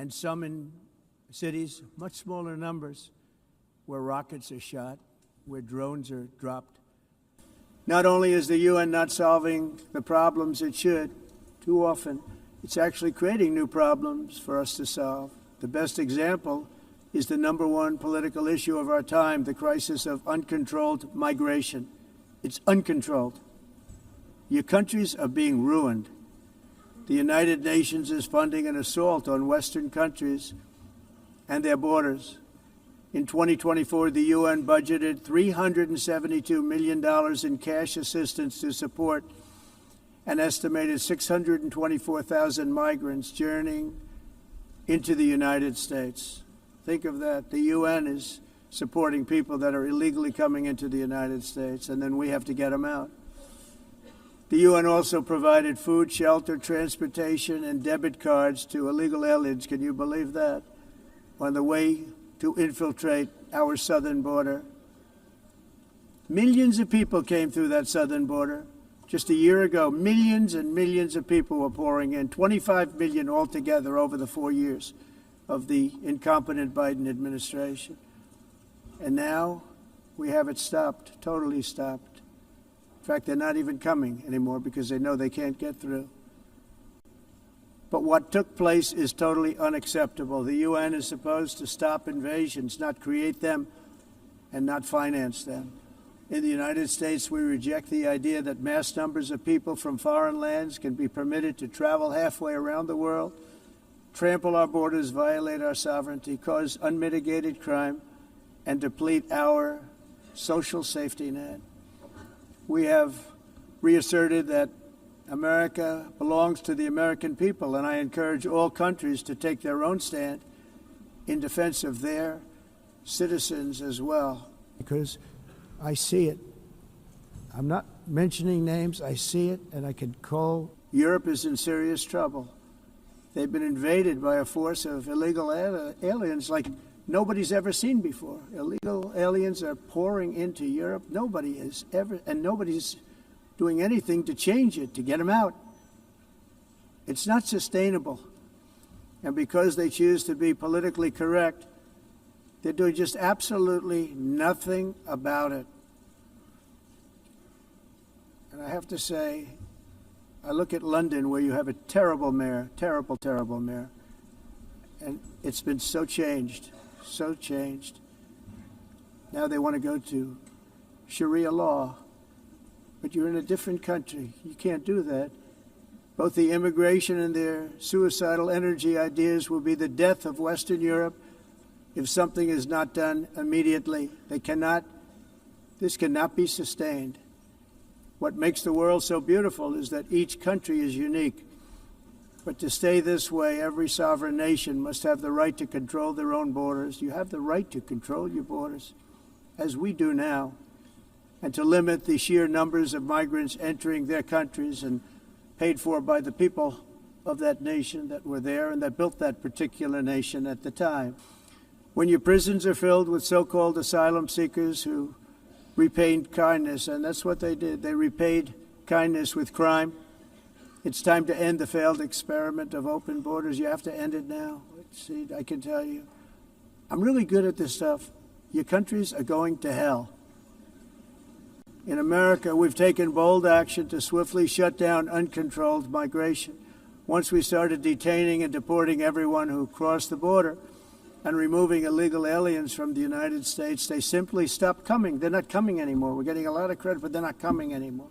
and some in cities, much smaller numbers, where rockets are shot, where drones are dropped. Not only is the UN not solving the problems it should, too often, it's actually creating new problems for us to solve. The best example is the number one political issue of our time, the crisis of uncontrolled migration. It's uncontrolled. Your countries are being ruined. The United Nations is funding an assault on Western countries and their borders. In 2024, the UN budgeted $372 million in cash assistance to support an estimated 624,000 migrants journeying into the United States. Think of that. The UN is supporting people that are illegally coming into the United States, and then we have to get them out. The UN also provided food, shelter, transportation, and debit cards to illegal aliens. Can you believe that? On the way to infiltrate our southern border. Millions of people came through that southern border. Just a year ago, millions and millions of people were pouring in, 25 million altogether over the 4 years of the incompetent Biden administration. And now we have it stopped, totally stopped. In fact, they're not even coming anymore because they know they can't get through. But what took place is totally unacceptable. The UN is supposed to stop invasions, not create them and not finance them. In the United States, we reject the idea that mass numbers of people from foreign lands can be permitted to travel halfway around the world, trample our borders, violate our sovereignty, cause unmitigated crime, and deplete our social safety net. We have reasserted that America belongs to the American people, and I encourage all countries to take their own stand in defense of their citizens as well. Because I see it. I'm not mentioning names. I see it, and I can call. Europe is in serious trouble. They've been invaded by a force of illegal aliens like nobody's ever seen before. Illegal aliens are pouring into Europe. Nobody is ever, and nobody's doing anything to change it, to get them out. It's not sustainable. And because they choose to be politically correct, they're doing just absolutely nothing about it. And I have to say, I look at London, where you have a terrible mayor, terrible, terrible mayor, and it's been so changed, so changed. Now they want to go to Sharia law, but you're in a different country. You can't do that. Both the immigration and their suicidal energy ideas will be the death of Western Europe if something is not done immediately. This cannot be sustained. What makes the world so beautiful is that each country is unique. But to stay this way, every sovereign nation must have the right to control their own borders. You have the right to control your borders, as we do now, and to limit the sheer numbers of migrants entering their countries and paid for by the people of that nation that were there and that built that particular nation at the time. When your prisons are filled with so-called asylum seekers who repaid kindness, and that's what they did. They repaid kindness with crime. It's time to end the failed experiment of open borders. You have to end it now. See, I can tell you, I'm really good at this stuff. Your countries are going to hell. In America, we've taken bold action to swiftly shut down uncontrolled migration. Once we started detaining and deporting everyone who crossed the border and removing illegal aliens from the United States, they simply stopped coming. They're not coming anymore. We're getting a lot of credit, but they're not coming anymore.